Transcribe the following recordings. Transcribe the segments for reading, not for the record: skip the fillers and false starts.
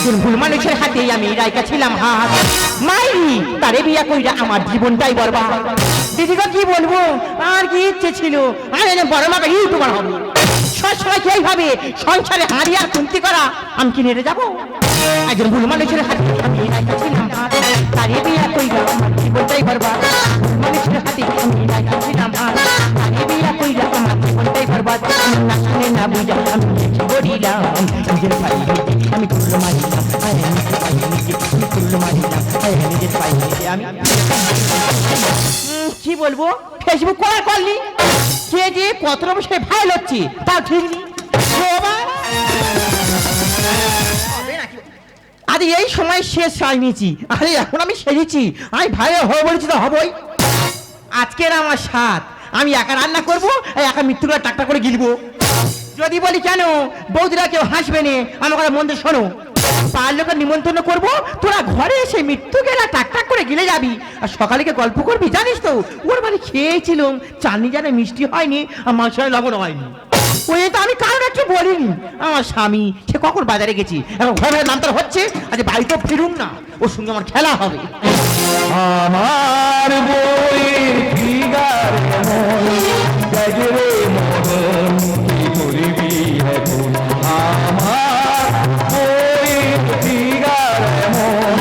একজন ভুল মানুষের হাতে আমি রাইকা ছিলাম হাত মাইরি তারে বিয়া কইরা আমার জীবনটাই বরবাদ। দিদিকে কি বলবো, আর কি ইচ্ছে ছিল আমি বড় মাকে ইউটিউবার হবো। সবসময় কি এইভাবে সংসারে হাঁড়ি আর খুন্তি করা আমি কি নেড়ে যাবো? একজন ভুল মানুষের হাতে আমি রাইকা ছিলাম হাত তারে বিয়া কইরা আমার জীবনটাই বরবাদ। মানুষের হাতে আমি রাইকা ছিলাম হাত তারে বিয়া কইরা আমার জীবনটাই বরবাদ। না শুনে না বুঝা আমি করিলাম নিজের পায়ে আমি কুল্লো মারিলাম, কুল্লো মারিলাম নিজের পায়ে আমি। কি বলবো, ফেসবুক করা করলি কে যে কত রকম ভাইরাল হচ্ছে তাও ঠিক নেই। আরে এই সময় শেষ সাই নিয়েছি, আরে এখন আমি সেরেছি, আমি ভাইরাল হয়ে বলেছি তো হবই। আজকের আমার স্বাদ, আমি একা রান্না করবো, একা মৃত্যুটা টাকটা করে গিলবো। যদি বলি কেন বৌদিরা কেউ হাসবে না, আমার কথা মন দিয়ে শোনো। পার লোকের নিমন্ত্রণ করবো, তোরা ঘরে এসে মৃত্যু গেলা টাক টাক করে গিলে যাবি আর সকালে গল্প করবি। জানিস তো ওর বাড়ি খেয়েছিলাম, চাটনি জানে মিষ্টি হয়নি আর মাংসের লবণ হয়নি। ওই তো আমি কারণ একটু বলিনি, আমার স্বামী সে কখন বাজারে গেছি, এখন ঘরের নামটা হচ্ছে আজ বাড়িতেও ফিরুন না, ওর সঙ্গে আমার খেলা হবে। আমার বইয়ের ফিগার কি করবি এখন, আমার বইয়ের ফিগার এমন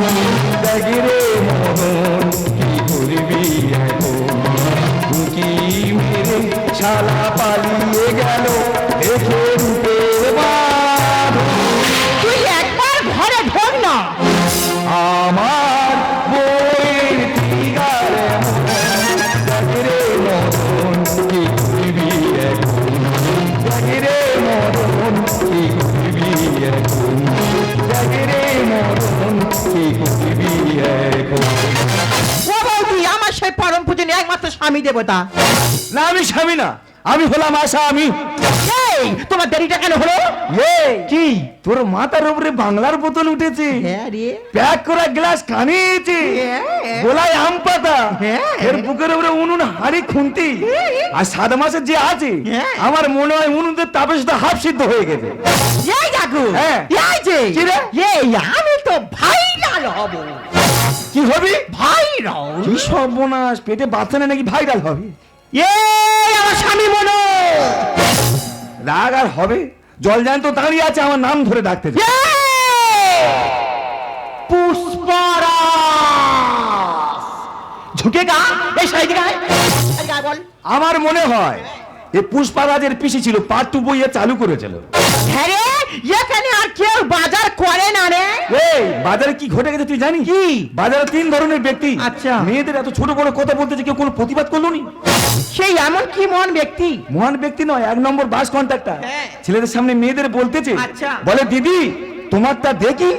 দেখরে মদন কি করবি এখন। উকি মেরে শালা পালিয়ে গেল দেখে রূপের বাঁধ। তুই একবার ঘরে ঢোক না। আমার বইয়ের ফিগার এমন দেখরে মদন কি করবি এখন, দেখরে মদন কি করবি এখন, দেখরে মদন কি করবি এখন। ও বৌদি, আমার সেই পরম পূজনীয় একমাত্র স্বামী দেবতা। না আমি স্বামী না, আমি হলাম আশা। আমি এই তোমার দেরিটা কেন হলো? কি তোর মাথার উপরে বাংলার বোতল উঠেছে, হ্যাঁ রে, প্যাক করা গ্লাস কানিয়েছে, গোলায় আম পাতা, এর বুকের উপরে উনুন হাড়ি খুন্তি, আর 7 মাসের যে আছে আমার মনে হয় উনুনের তাপে সেটা হাফ সিদ্ধ হয়ে গেছে। এই কাকু, হ্যাঁ। এই যে কি রে? এই আমি তো ভাইরাল হব। কি হবি? ভাইরাল? কি সর্বনাশ, পেটে বাচ্চা না নাকি ভাইরাল হবে? এই আমার স্বামী মনো রাগ আর হবে, জল জ্যান্ত দাঁড়িয়ে আছে আমার নাম ধরে ডাকতে। পুষ্পরাজ ঝুঁকেগা, এই সাইডে গায় বল। আমার মনে হয় এই পুষ্পারাজের পিসি ছিল, পার্ট 2 বইয়ে চালু করেছিল। হ্যাঁ রে, এখানে আর কেউ বাজার করে না রে। এই বাজারে কি ঘটে গেছে তুই জানিস? কি? বাজারে 3 ধরনের ব্যক্তি। আচ্ছা। মেয়েদের এত ছোট বড় কথা বলতে যে কেউ কোনো প্রতিবাদ করলো নি। সেই এমন কি মহান ব্যক্তি? মহান ব্যক্তি নয়, 1 নম্বর বাস কন্ট্রাক্টর। হ্যাঁ। ছেলেদের সামনে মেয়েদের বলতেছে, আচ্ছা। বলে দিদি তোমারটা দেখি।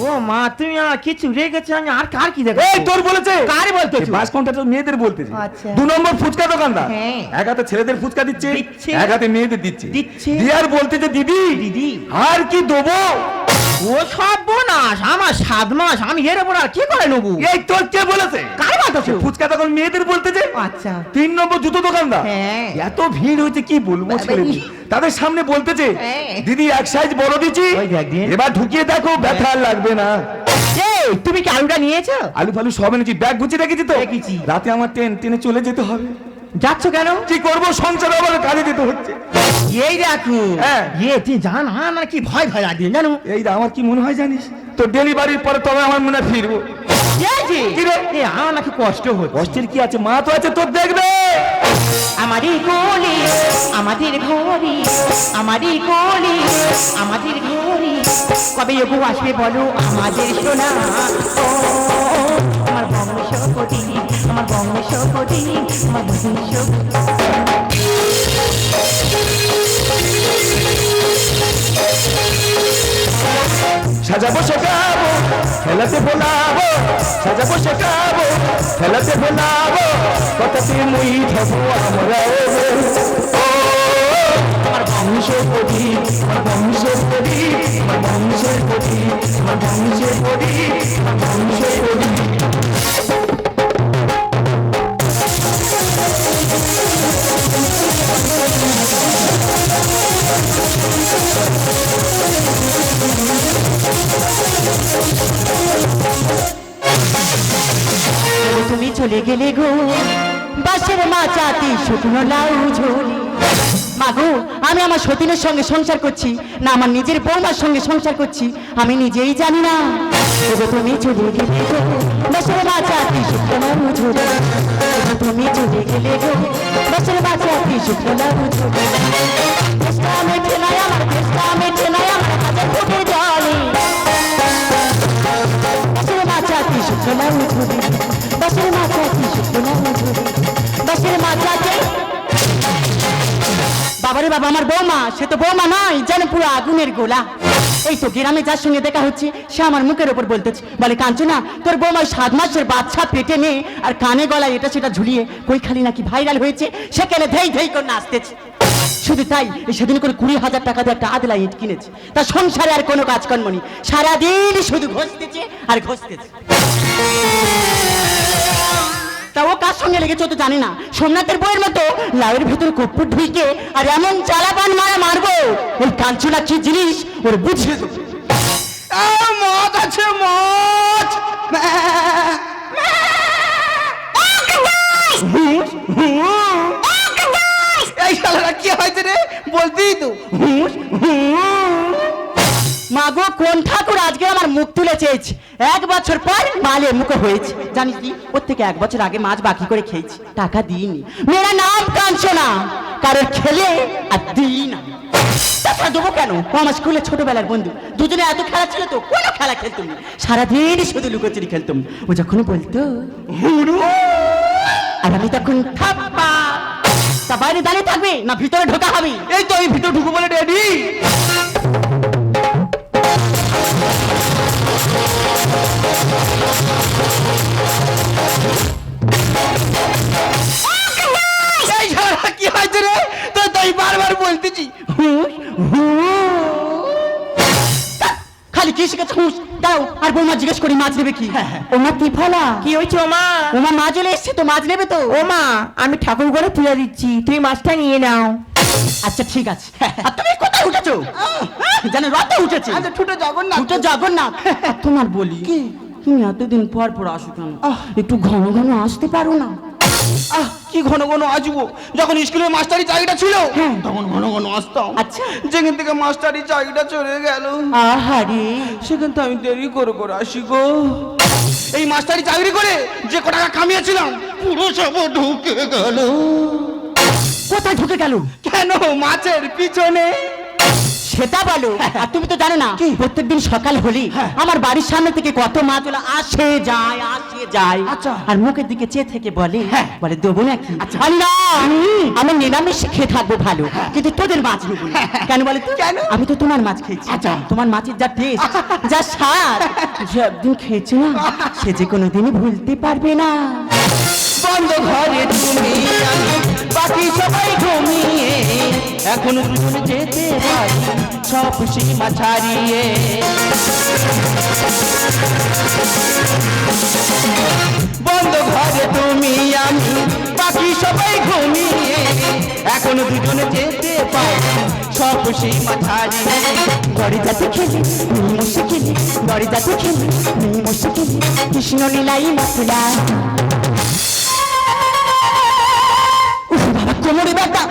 ও মা, তুমি আর কিছু রেখেছো, আমি আর কার কি দেখো? এই তোর বলেছে? কার বলতেছো? বাস কন্ট্রাক্টর মেয়েদের বলতেছে। আচ্ছা। 2 নম্বর ফুচকা দোকানদার, হ্যাঁ। এক হাতে ছেলেদের ফুচকা দিচ্ছে, দিচ্ছে। এক হাতে মেয়েদের দিচ্ছে। দিচ্ছে। দিয়ে আর বলতেছে দিদি দিদি আর কি দেবো? ও সর্বনাশ, আমার 7 মাস, আমি এর উপর আর কি করে নেবো? এই তোর কে বলেছে? কার বলতেছো? ফুচকা দোকান মেয়েদের বলতেছে। আচ্ছা। 3 নম্বর জুতো দোকানদার, হ্যাঁ। এত ভিড় হয়েছে কি বলবো ছেলেদের, তাদের সামনে বলতেছে হ্যাঁ। দিদি 1 সাইজ বড় দিচ্ছি, ওই দেখ দিন। এবার ঢুকিয়ে দেখো ব্যথা আর লাগবে না। এই তুমি কি আলুটা নিয়েছো? আলু ফালু সব এনেছি, ব্যাগ গুছিয়ে রেখেছি তো। রেখেছি। রাতে আমার ট্রেনে চলে যেতে হবে। যাচ্ছ কেন? কি করবো, সংসার আবার কাজে দিতে হচ্ছে। এই দেখো, হ্যাঁ। তুই জান আমার কি ভয় ভয় লাগছে জানো? এই আমার কি মনে হয় জানিস, তো ডেলিভারির পরে তবে আমার মনে হয় ফিরবো। এই যে কি রে? আমার নাকি কষ্ট হচ্ছে। কষ্টের কি আছে, মা তো আছে তোর দেখবে। আমারই কোলে আমাদের ঘরে, আমারই কোলে আমাদের ঘরে, কবে এগো আসবে বলো আমাদের সোনা? ও আমার বংশপতি, আমার বংশপতি, আমার বংশপতি। সাজাবো শেখাবো খেলাতে ভোলাবো, সাজাবো শেখাবো খেলাতে ভোলাবো, কথাতে মুই থাকবো আমরা। ও আমার বংশের প্রতি, আমার বংশের প্রতি, আমার বংশের প্রতি, আমার বংশের প্রতি, আমার বংশের প্রতি। চলে গেলে গো বাসের মাচাতে শুকনো লাউ ঝোলি। মাগো আমি আমার সতীনের সঙ্গে সংসার করছি না আমার নিজের বৌমার সঙ্গে সংসার করছি আমি নিজেই জানি না। ওগো তুমি চলে গেলে গো বাসের মাচাতে শুকনো লাউ ঝোলি। ওগো তুমি চলে গেলে গো বাসের মাচাতে শুকনো লাউ ঝোলি। দেশটা মেটে নাই আমার, দেশটা মেটে নাই আমার হাতে ফুটে জলে। বাসের মাচাতে শুকনো লাউ ঝোলি। বাসের মাচাতে শুকনো লাউ ঝোলি। বাসের মাচাতে বাবারে বাবা আমার বৌমা, সে তো বৌমা নয় যেন পুরো আগুনের গোলা। এই তো গ্রামে যার সঙ্গে দেখা হচ্ছে সে আমার মুখের ওপর বলতেছে, বলে কাঞ্চনা তোর বৌমার 7 মাসের বাচ্চা পেটে নে আর কানে গলায় এটা সেটা ঝুলিয়ে কই খালি নাকি ভাইরাল হয়েছে, সেখানে ধেই ধেই করে নাচতেছে। শুধু তাই সেদিন করে 20,000 টাকা দিয়ে একটা আদলা ইট কিনেছে, তার সংসারে আর কোনো কাজকর্ম নেই, সারাদিন শুধু ঘষতেছে আর ঘষতেছে। তা ও কার সঙ্গে লেগেছে তো জানি না, সোমনাথের বইয়ের মতো লাউয়ের ভেতর কপ্পুর ঢুইকে আর এমন চালাপান মারবো ওই কাঞ্চনা কি জিনিস ওর বুঝিয়ে দেবো। মদ আছে মদ। এই শালারা কি হয়েছে রে বলতেই তো। মাগো কোন ঠাকুর আজকে আমার মুখ তুলে চেয়েছে, 1 বছর পর মালের মুখে হয়েছে। জানিস কি ওর থেকে 1 বছর আগে মাছ বাকি করে খেয়েছি, টাকা দিইনি। মেরা নাম কাঞ্চনা, কারোর খেলে আর দিই না। টাকা দেবো কেন? ও আমার স্কুলে ছোটবেলার বন্ধু, দুজনে এত খেলা ছিল তো কোনো খেলা খেলতাম না, সারাদিন শুধু লুকোচুরি খেলতাম। ও যখন বলতো হুড়ু আর আমি তখন থাপ্পা। তা বাইরে দাঁড়িয়ে থাকবে না ভিতরে ঢোকা হবে? এই তো আমি ভিতর ঢুকবো বলে রেডি। এই শালারা কি হয়েছে রে? তো তাই বারবার বলতেছি খালি কি শিখেছ হুঁশ দাও। আর বৌমা জিজ্ঞেস করি মাছ নেবে কি? ওমা ত্রিফলা কি হয়েছে ওমা? ওমা মা চলে এসছে তো, মাছ নেবে তো? ওমা আমি ঠাকুর ঘরে তুলে দিচ্ছি, তুমি মাছটা নিয়ে নাও। আচ্ছা ঠিক আছে। আর তুমি কোথায় উঠেছো? জানো রথে উঠেছে। আচ্ছা ঠুটো জগন্নাথ। উঠে জগন্নাথ। আর তোমার বলি কি? তুমি এতদিন পর পর আসো কেন? একটু ঘন ঘন আসতে পারো না? কি ঘন ঘন আসবো? যখন স্কুলের মাস্টারি চাকরিটা ছিল হ্যাঁ। তখন ঘন ঘন আসতাম। আচ্ছা। যেখান থেকে মাস্টারি চাকরিটা চলে গেল আহারে সেখান থেকে আমি দেরি করে করে আসি গো। এই মাস্টারি চাকরি করে যে কটা টাকা কামিয়েছিলাম পুরো সব ঢুকে গেল। কোথায় ঢুকে গেল? কেন? মাছের পিছনে। সেটা বলো। আর তুমি তো জানো না প্রত্যেকদিন সকাল হলি আমার বাড়ির সামনে থেকে কত মাছ ওলা আসে যায় আসে যায়। আচ্ছা। আর মুখের দিকে চেয়ে থেকে বলে বলে দেবো নাকি? আর না আমি নিরামিষ খেয়ে থাকবো ভালো, কিন্তু তোদের মাছ নেবো না। কেন বলে তো? কেন? আমি তো তোমার মাছ খেয়েছি। আচ্ছা। তোমার মাছের যা টেস্ট যা স্বাদ যে একদিন খেয়েছো না সে যে কোনোদিনই ভুলতে পারবে না। বন্ধ ঘরে তুমি আমি বাকি সবাই ঘুমিয়ে এখন দুজনে যেতে পারি সব সীমা ছাড়িয়ে। বন্ধ ঘরে তুমি আমি বাকি সবাই ঘুমিয়ে এখন দুজনে যেতে পারি সব সীমা ছাড়িয়ে। গড়ি যাতে খেলি মশে খেলি, গড়ি যাতে খেলি মশে খেলি, কৃষ্ণ লীলাই মশলা। বাবা কোমরে ব্যথা।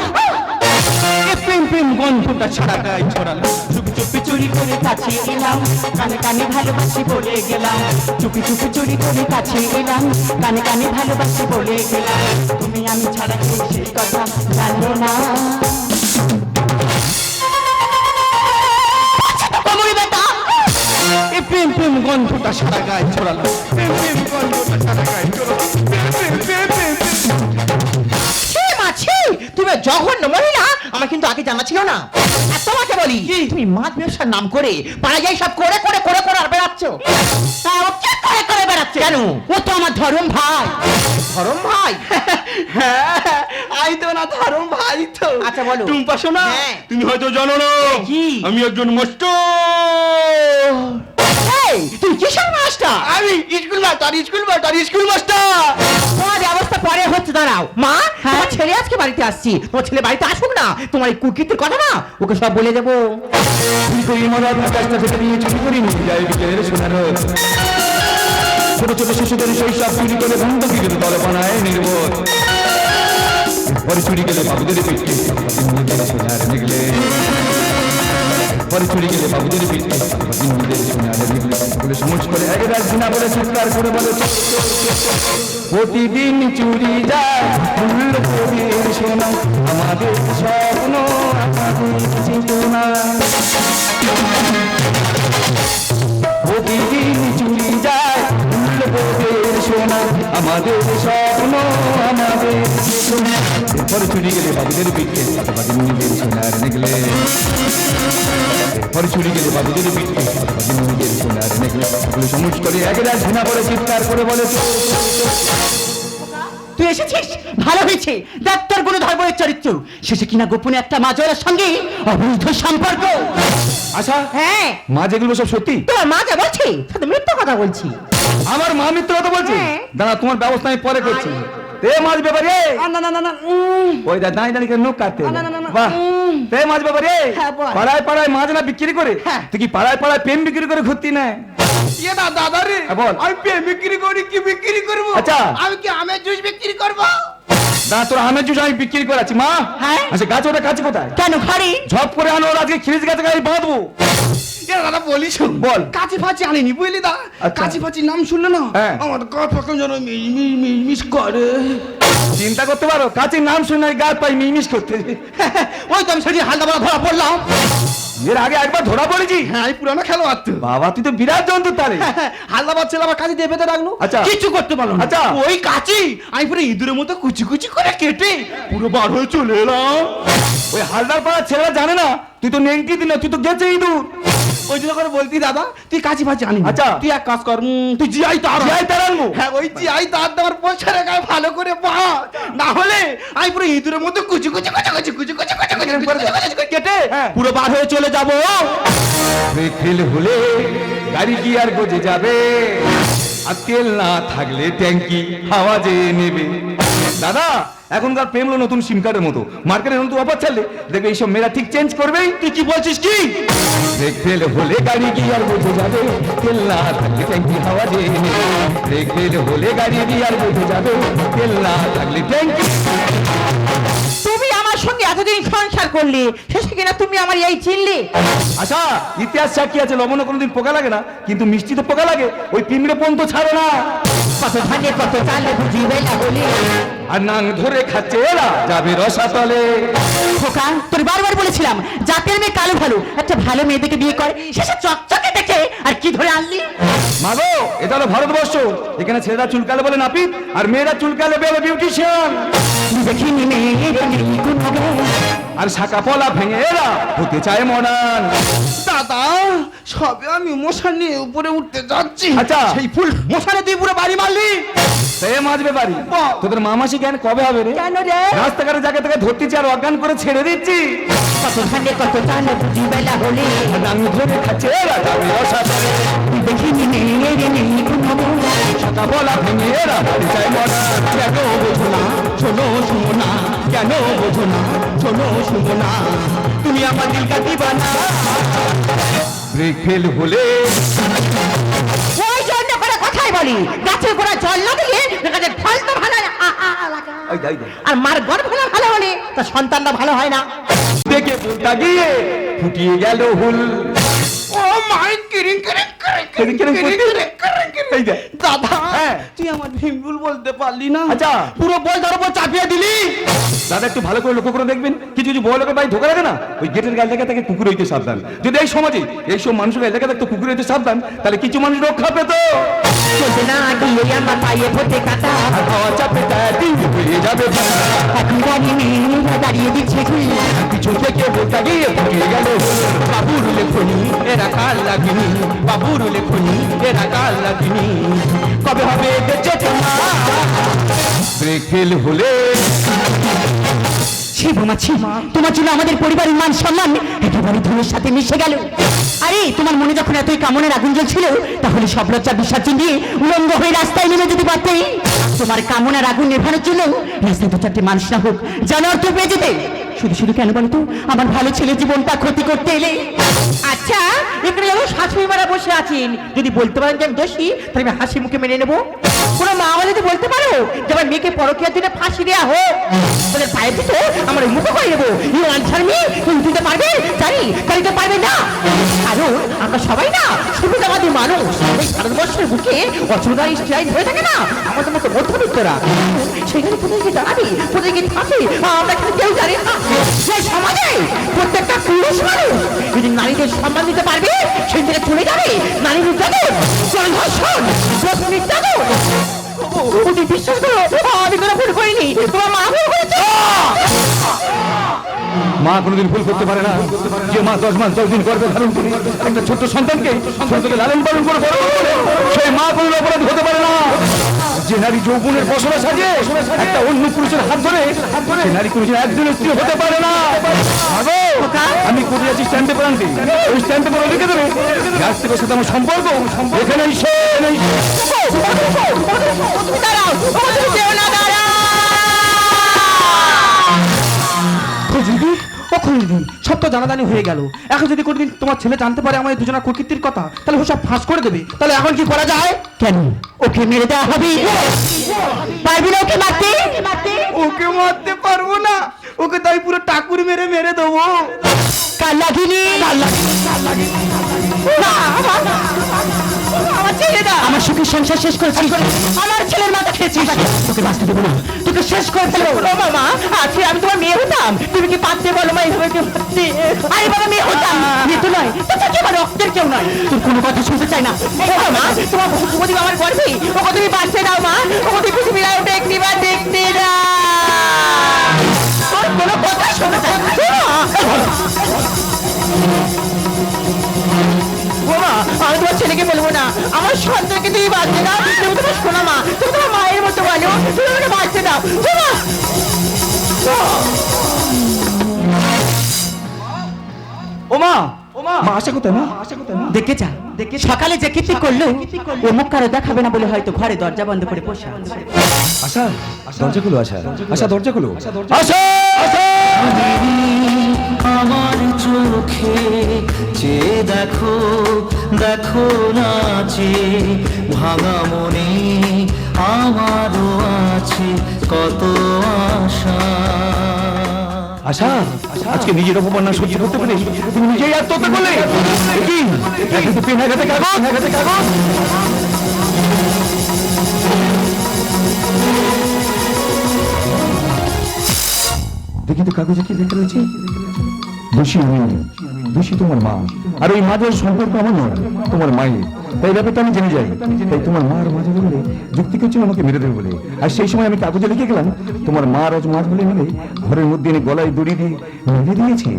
প্রেম প্রেম গন্ধটা ছাড়া গায়ে ছড়ালো চুপি চুপি চুরি করে কাছে এলাম, কানে কানে ভালোবাসি বলে গেলাম। চুপি চুপি চুরি করে কাছে এলাম, কানে কানে ভালোবাসি বলে গেলাম। তুমি আমি ছাড়া কেউ সেই কথা জানলে না। কোমরে ব্যথা। প্রেম প্রেম গন্ধটা সারা গায়ে ছড়ালো প্রেম প্রেম গন্ধটা সারা গায়ে ছড়ালো প্রেম প্রেম প্রেম প্রেম তুমি জঘন্য মহিলা, আমার কিন্তু আগে জানা ছিল না। আর তোমাকে বলি তুমি মাছ ব্যবসার নাম করে পাড়া যাই সব করে করে করে করে আর বেড়াচ্ছ। তা ও কে করে করে বেড়াচ্ছে? কেন? ও তো আমার ধরম ভাই। ধরম ভাই? হ্যাঁ আই তো না ধরম ভাই তো। আচ্ছা বলো। টুম্পা শোনা হ্যাঁ। তুমি হয়তো জানো না কি? আমি একজন মাস্টার। এই তুমি কিসের মাস্টার? আমি school master school master school master. তোমার ব্যবস্থা পরে হচ্ছে, দাঁড়াও। মা তোমার ছেলে আজকে বাড়িতে আসছি, তোমার ছেলে বাড়িতে আসুক না, তোমার এই কুকীর্তির কথা না ওকে সব বলে দেবো। কি করি মনে আকাশটা থেকে নিয়ে চুরি করি নিয়ে যাই বিকেলের সোনার ছোট ছোট শিশুদের শৈশব চুরি করে বন্ধুকিদের দলে বানায় নির্বোধ। পরে চুরি গেলে বাবুদের পিঠে সোনার নিগলে, পরে চুরি গেলে বাবুদের পিঠে সোনার নিগলে, বলে সমস করে এক রাত দিনা বলে চিৎকার করে বলে প্রতিদিন চুরি যায় মূল্যবোধের সোনা, আমাদের স্বপ্ন আমাদের চেতনা। প্রতিদিন চুরি যায় মূল্যবোধের সোনা, আমাদের স্বপ্ন আমাদের চেতনা। পরে চুরি গেলে বাবুদের পিঠে নিজের সোনার নিগলে, পরে চুরি গেলে বাবুদের পিঠে নিজের সোনার নিগলে, বলে সমস করে এক রাত দিনা বলে চিৎকার করে বলে তুই এসেছিস ভালো হয়েছে। দেখ তোর কোনো ধর্মের চরিত্র, শেষে কিনা গোপনে একটা মাজরের সঙ্গে অবৈধ সম্পর্ক। আশা, হ্যাঁ মা যেগুলো সব সত্যি? তোমার মা যা বলছে সাথে মিথ্যা কথা বলছি। আমার মা মিত্র কথা বলছে? হ্যাঁ। দাঁড়া, তোমার ব্যবস্থা আমি পরে করছি। তে মাছ ব্যাপারে না না না না ওই দা দাঁড়িয়ে দাঁড়িয়ে নখ কাটতে না, না, না, না, বাহ। তে মাছ ব্যাপারে হ্যাঁ, বল। পাড়ায় পাড়ায় মাছ না বিক্রি করে, হ্যাঁ। তুই কি পাড়ায় পাড়ায় প্রেম বিক্রি করে ঘুরতি না? এ দাদা রে, হ্যাঁ, বল। আমি পেন বিক্রি করি কি বিক্রি করবো? আচ্ছা। আমি কি আমের জুস বিক্রি করবো? না, তোর আমের জুস আমি বিক্রি করাচ্ছি মা। হ্যাঁ। আচ্ছা, গাছ ওটা কাছে কোথায়? কেন ঘরে? ঝপ করে আনো, ওর আজকে খিরিজ গাছে গায়ে বাঁধবো। এ দাদা বলিস বল। কাছি ফাঁচি আনিনি বুঝলি দা। আচ্ছা। কাছি ফাঁচি নাম শুনলে না হ্যাঁ। আমার গা ফাঁকা যেন মিস করে। চিন্তা করতে পারো, কাছে নাম শুনে গাছ পাই মিমিস করতে। ওই তো আমি সেদিন হালদা বলা ধরা পড়লাম। এর আগে একবার ধরা পড়েছি। হ্যাঁ আমি পুরানো খেলোয়াড় তো। বাবা, তুই তো বিরাট জন্তু তারে। হালদাবাদ ছেলে আমার কাছে দিয়ে বেঁধে রাখলো। আচ্ছা। কিছু করতে পারলো না। আচ্ছা। ওই কাছি আমি পুরো ইঁদুরের মতো কুচি কুচি করে কেটে পুরো বার হয়ে চলে এলাম। ওই হালদার পাড়ার ছেলেরা জানে না তুই তো নেংটি দিন, তুই তো গেছে ইঁদুর। ওই জন্য করে বলতি দাদা তুই কাছি ফাঁচি আনি। আচ্ছা। তুই এক কাজ কর, তুই জিআই তার জিআই তার আনবো? হ্যাঁ ওই জিআই তার দেওয়ার পয়সার গায়ে ভালো করে বাঁধ, না হলে আমি পুরো ইঁদুরের মতো কুচি কুচি কুচি কুচি কুচি কুচি কুচি কুচি কুচি কুচি কেটে হ্যাঁ। পুরো বার হয়ে চলে যাবো। ফেল হলে গাড়ি কি আর গজে যাবে, আর তেল না থাকলে ট্যাঙ্কি হাওয়া যে নেবে। দাদা, এখনকার প্রেম হলো নতুন সিম কার্ডের মতো, মার্কেটে নতুন অফার ছাড়লে দেখবে এইসব মেয়েরা ঠিক চেঞ্জ করবেই। তুই কি বলছিস কি? ব্রেক ফেল হলে গাড়ি কি আর গজে যাবে, তেল না থাকলে ট্যাঙ্কি হাওয়া যে নেবে। ব্রেক ফেল হলে গাড়ি কি আর গজে যাবে, তেল না থাকলে ট্যাঙ্কি। তুমি আমার সঙ্গে এতদিন সংসার করলে, শেষে কিনা তুমি আমার এই চিনলে। আচ্ছা, ইতিহাস সাক্ষী আছে লবণে কোনোদিন পোকা লাগে না, কিন্তু মিষ্টি তো পোকা লাগে। ওই পিমড়ে পন্ত ছাড়ে না। কত ধানে কত চালে বুঝি বেলা বলি। আর নাং ধরে খাচ্ছে এরা যাবে রসাতলে। খোকা তোর বারবার বলেছিলাম জাতের মেয়ে কালো ভালো, একটা ভালো মেয়ে দেখে বিয়ে করে, শেষে চকচকে দেখে আর কি ধরে আনলি। মাগো, এটা হলো ভারতবর্ষ, এখানে ছেলেরা চুলকালে বলে নাপিত, আর মেয়েরা চুলকালে বলে বিউটিশিয়ান। দেখিনি মেয়ের নেই কোনো জ্ঞান। আর শাখা পলা ভেঙে এরা হতে চায় মডার্ন। দাদা সবে আমি মশা নিয়ে উপরে উঠতে যাচ্ছি, আচ্ছা। সেই ফুল মশানে তুই পুরো বাড়ি মারলি। সে মাঝবে বাড়ি। তোদের মামাসি জ্ঞান কবে হবে রে? কেন রে? রাস্তাঘাটে যাকে তাকে ধরতেছি আর অজ্ঞান করে ছেড়ে দিচ্ছি। কত ধানে কত চালে বুঝি বেলা হলে। আর নাং ধরে খাচ্ছে এরা যাবে রসাতলে। দেখিনি মেয়ের নেই কোনো জ্ঞান। শাখা পলা ভেঙে এরা হতে চায় মডার্ন। কেন বোঝো না শোনো শুনো না, কেন বোঝো না শোনো শুনো না, তুমি আমার দিল কা দিবানা। ব্রেক ফেল হলে ওই জন্য করে কথাই বলি, গাছের গোড়া জল না দিলে গাছের ফল তো ভালো হয় না। ওই যাই যাই আর মার গর্ভ না ভালো হলে তার সন্তানটা ভালো হয় না। দেখে বলতা গিয়ে ফুটিয়ে গেল হুল। ও মাই কিরিং কিরিং কিরিং কিরিং এই যে। দাদা হ্যাঁ। তুই আমার ভিমরুল বলতে পারলি না। আচ্ছা। পুরো বল তার উপর চাপিয়ে দিলি। দাদা, একটু ভালো করে লক্ষ্য করে দেখবেন, কিছু কিছু বড় লোকের বাড়ি ঢোকা লাগে না, ওই গেটের গায়ে লেগে থাকে কুকুর হইতে সাবধান। যদি এই সমাজে এইসব মানুষের গায়ে লেগে থাকতো কুকুর হইতে সাবধান, তাহলে কিছু মানুষ রক্ষা পেত। চলতে না গিয়ে আমার পায়ে ফোটে কাটা। আর হাওয়া চাপে তার দিন হয়ে যাবে ভাঙা। এখন গাড়ি মেয়েরা দাঁড়িয়ে দিচ্ছে ঘুরে। পিছন থেকে বলতা গিয়ে ফুটিয়ে গেল হুল। বাবুর লেখনি এরা কাল লাগিনি, বাবুর লেখনি এরা কাল লাগিনি, কবে হবে বেঁচে তোমার। ব্রেক ফেল হলে ছি বোমা ছি, তোমার জন্য আমাদের পরিবারের মান সম্মান একেবারে ধুলোর সাথে মিশে গেল। আরে তোমার মনে যখন এতই কামনের আগুন জ্বলছিল, তাহলে সব লজ্জা বিসর্জন দিয়ে উলঙ্গ হয়ে রাস্তায় নেমে যেতে পারতে। তোমার কামনার আগুন নেভানোর জন্য রাস্তায় দু চারটে মানুষ না হোক যেন অর্থ পেয়ে যেতে শুধু শুধু কেন বলো তো আমার ভালো ছেলে জীবনটা ক্ষতি করতে এলে আচ্ছা এখানে যেমন শাশুড়ি মারা বসে আছেন যদি বলতে পারেন যে আমি দোষী তাহলে আমি হাসি মুখে মেনে নেবো কোনো মা আমার যদি বলতে পারো যে আমার মেয়েকে পরকীয়ার দিনে ফাঁসি দেওয়া হোক তাহলে পায়ে দিত আমার ওই মুখে করে নেবো ইউ আনসার মি তুমি দিতে পারবে জানি তাই তো পারবে না কারণ আমরা সবাই না সুবিধাবাদী মানুষ এই ভারতবর্ষের বুকে অচুদার স্ট্রাইক হয়ে থাকে না আমাদের মতো মধ্যবিত্তরা সেখানে কোথায় গিয়ে দাঁড়াবে কোথায় গিয়ে থাকে আমরা কিন্তু কেউ জানি না সেই সমাজে প্রত্যেকটা পুরুষ মানুষ যদি নারীদের সম্মান দিতে পারবে সেই দিকে চলে যাবে নারী নির্যাতন জনধর্ষণ রোগ নির্যাতন ওদের বিশ্বাস করো আমি কোনো ভুল করিনি তোমার মা ভুল করেছে মা কোনোদিন ভুল করতে পারে না যে মা 10 মাস 10 দিন গর্ভে ধারণ করে একটা ছোট্ট সন্তানকে লালন পালন করে বড় করে সেই মা কোনো অপরাধ হতে পারে না যে নারী যৌবনের বসবাস আছে একটা অন্য পুরুষের হাত ধরে সে নারী কোনো একজনের স্ত্রী হতে পারে না ভাগো আমি কোটি আছি স্ট্যাম্পে প্রান্তে ওই স্ট্যাম্পে করে লিখে দেবে আজ থেকে সাথে আমার সম্পর্ক এখানেই শেষ দাঁড়াও যেও না দাঁড়াও সব তো জানাজানি হয়ে গেল এখন যদি কোনোদিন তোমার ছেলে জানতে পারে আমাদের দুজনের কুকীর্তির কথা তাহলে ও সব ফাঁস করে দেবে তাহলে এখন কি করা যায় কেন ওকে মেরে দেওয়া হবে পারবি না ওকে মারতে ওকে মারতে পারবো না ওকে তাই পুরো টাকুর মেরে মেরে দেবো কার লাগিনি আমার ছেলে না আমার সুখের সংসার শেষ করেছিস আমার ছেলের মাথা খেয়েছিস তোকে বাঁচতে দেবো না তোকে শেষ করে ফেলবো মামা আজকে আমি তোমার মেয়ে হতাম তুমি কি পারতে বলো মা এইভাবে কি পারতে আরে বাবা মেয়ে হতাম মেয়ে তো নয় তো কি আমার রক্তের কেউ নয় তোর কোনো কথা শুনতে চাই না মা তোমার শুভদী আমার গর্ভে ওকে তুমি বাঁচতে দাও মা ওকে তুমি পৃথিবীর আলো একটিবার দেখতে না তোর কোনো কথা শুনতে চাই না আমি তোমার ছেলেকে বলবো না আমার সন্তানকে তুমি বাঁচতে দাও তুমি তোমার শোনা মা তুমি তোমার মায়ের মতো বলো তুমি আমাকে বাঁচতে দাও ওমা মা আসে কোথায় মা দেখে যা সকালে যে কীর্তি করলো ও মুখ কারো দেখাবে না বলে হয়তো ঘরে দরজা বন্ধ করে বসে আছে আশা দরজা খুলো আশা দরজা খুলো আশা আমার চোখে যে দেখো দেখো নাচে ভাঙা মনে আমারও আছে কত আশা আশা আজকে নিজের অপমান না সহ্য করতে পারে তুমি নিজেই আত্মহত্যা করলে কি এখন তো পেন হাতে কাগজ দেখি তো কাগজে কি লেখা রয়েছে দোষী আমি দোষী তোমার মা আর ওই মাঝের সম্পর্ক আমার নয় তোমার মায়ের তাই ব্যাপারটা আমি জেনে যাই তাই তোমার মা আর মাঝে বলে যুক্তি করছিল আমাকে মেরে দেবে বলে আর সেই সময় আমি কাগজে লিখে গেলাম তোমার মা আর মাছ বলে মিলে ঘরের মধ্যে এনে গলায় দড়ি দিয়ে মেরে দিয়েছে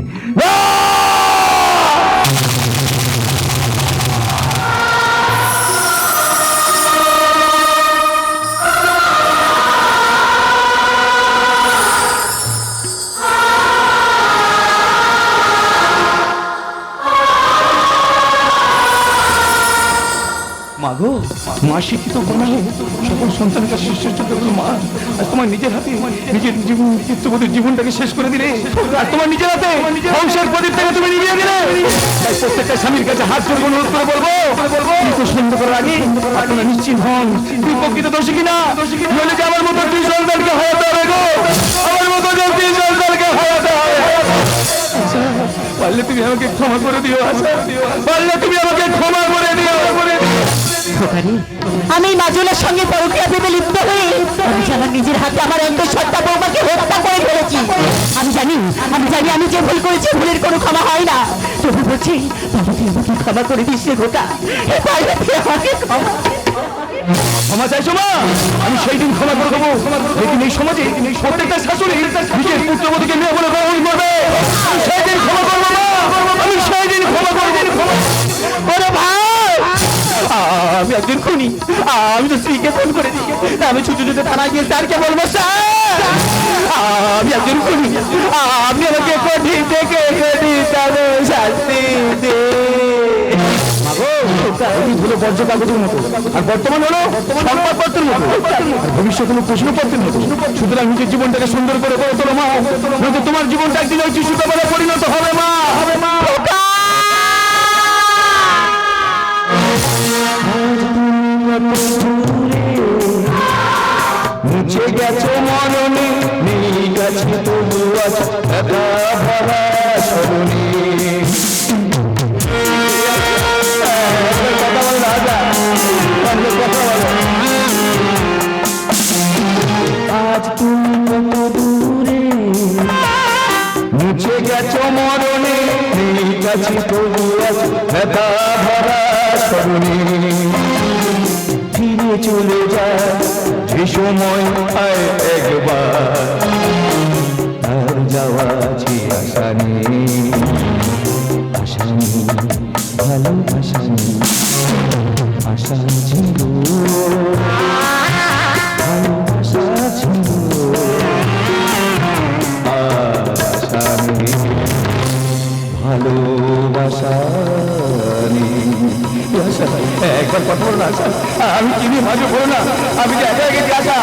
মাগো মা শিক্ষিত বানালে সকল সন্তানের কাছে শ্রেষ্ঠ মা আর তোমার নিজের হাতে নিজের জীবন চিত্তবোধের জীবনটাকে শেষ করে দিলে আর তোমার নিজের হাতে বংশের প্রদীপটাকে তুমি নিভিয়ে দিলে তাই প্রত্যেকটা স্বামীর কাছে হাত করে অনুরোধ করে বলবো কিন্তু সন্ধ্যা করার আগে আপনারা নিশ্চিন্ত হন তুই প্রকৃত দোষী কিনা নইলে যে আমার মতো দুই সন্তানকে হারাতে হবে গো আমার মতো যে দুই সন্তানকে হারাতে হবে পারলে তুমি আমাকে ক্ষমা করে দিও আশা পারলে তুমি আমাকে ক্ষমা করে দিও আমি মাজুলের সঙ্গে পরকীয়া ভেবে লিপ্ত হয়ে আমি আমার নিজের হাতে আমার অন্তঃসত্ত্বা বৌমাকে হত্যা করে ফেলেছি আমি জানি আমি যে ভুল করেছি ভুলের কোনো ক্ষমা হয় না তবু বলছি পার্বতী আমাকে ক্ষমা করে দিস রে খোকা পার্বতী আমাকে ক্ষমা চাইছো মা আমি সেই দিন ক্ষমা করে দেবো লেকিন এই সমাজে প্রত্যেকটা শাশুড়ি নিজের পুত্রবধূকে মেয়ে বলে গ্রহণ করবে আমি সেই দিন ক্ষমা করবো না আমি সেই দিন ক্ষমা করবো ওরে ভাই আমি একজন খুনি আমি তো স্ত্রীকে ফোন করে দিই আমি ছুটে ছুটে থানায় গিয়ে স্যারকে বলবো স্যার আমি একজন খুনি আপনি আমাকে কঠিন থেকে কঠিন শাস্তি দে অতীত হলো বর্জ্য কাগজের মতো আর বর্তমান হলো সংবাদপত্রের মতো আর ভবিষ্যৎ হলো প্রশ্নপত্রের মতো। সুতরাং নিজের জীবনটাকে সুন্দর করে গড়ে তোলো মা, নয়তো তোমার জীবনটা একদিন ওই শিশুটা বলে পরিণত হবে মা, হবে মা। মুছে গেছো মননে, নেই কাছে তবু আছে ব্যথা ভরা স্মরণে। কথা বলো রাজা, কথা বলো। আজ তুমি কত দূরে, মুছে গেছো মরণে, নেই কাছে তবু আছে ব্যথা ভরা স্মরণে। ফিরে চলে যায় যে সময় আয় একবার, আর যাওয়া যে আশা নেই, আশা নেই, ভালোবাসা নেই, আশা ছিল, ভালোবাসা ছিল, আশা নেই, ভালোবাসা নেই। আশা, একবার কথা বলো না আশা, আমি কি নিয়ে মাঝে বলো না, আমি যে একা গেছি আশা।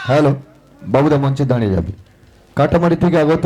হ্যালো, বাবুদা মঞ্চে দাঁড়িয়ে যাবে। কাটামারি থেকে আগত